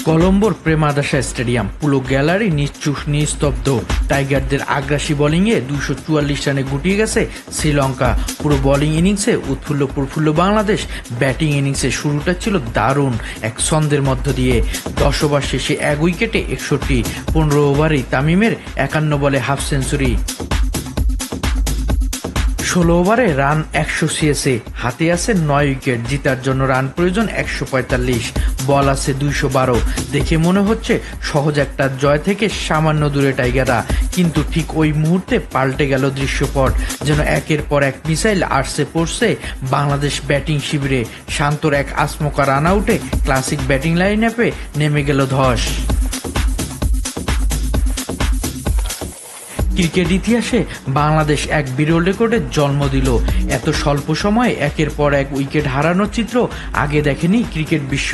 কলম্বোর Premadasa stadium পুরো gallery নিশ্চুপ নিস্তব্ধ। টাইগারদের আগ্রাসী বোলিংয়ে 244 রানে গুটিয়ে গেছে শ্রীলঙ্কা। পুরো বোলিং ইনিংসে উৎফুল্ল প্রফুল্ল বাংলাদেশ। ব্যাটিং ইনিংসের শুরুটা ছিল দারুণ এক ছন্দের মধ্য দিয়ে। 10 ওভার শেষে 1 উইকেটে 61, 15 ওভারেই তামিমের 51 বলে হাফ সেঞ্চুরি। 16 ওভারে রান 100 CSA, হাতে আছে 9 উইকেট। জিতার জন্য রান প্রয়োজন 145, বল আছে 212। দেখে মনে হচ্ছে সহজ একটা জয় থেকে সামান্য দূরে টাইগাররা, কিন্তু ঠিক ওই মুহূর্তে পাল্টে গেল দৃশ্যপট। যেন একের পর এক মিসাইল আসছে পড়ছে বাংলাদেশ ব্যাটিং শিবিরে। শান্তর এক আচমকা রান আউটে ক্লাসিক ব্যাটিং লাইন আপে নেমে গেল ধস। ক্রিকেট ইতিহাসে বাংলাদেশ এক বিরল রেকর্ডের জন্ম দিল। এত স্বল্প সময়ে একের পর এক উইকেট হারানোর চিত্র আগে দেখেনি ক্রিকেট বিশ্ব।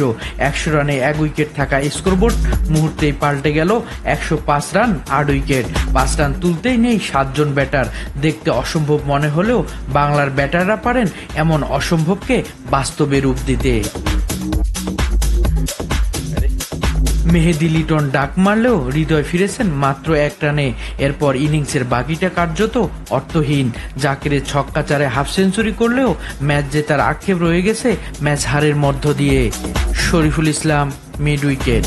100 রানে 1 উইকেট থাকা স্কোরবোর্ড মুহূর্তেই পাল্টে গেল 105 রান 8 উইকেট। 5 রান তুলতেই নেই 7 জন ব্যাটার। দেখতে অসম্ভব মনে হলেও বাংলার ব্যাটাররা পারেন এমন অসম্ভবকে বাস্তবে রূপ দিতে। মেহেদী লিটন ডাক মারলেও হৃদয় ফিরেছেন মাত্র 1 রানে। এরপর ইনিংসের বাকিটা কার্যত অর্থহীন। জাকেরের ছক্কা চারে হাফ সেঞ্চুরি করলেও ম্যাচ জেতার আক্ষেপ রয়ে গেছে ম্যাচ হারের মধ্য দিয়ে। Shariful Islam, mid wicket.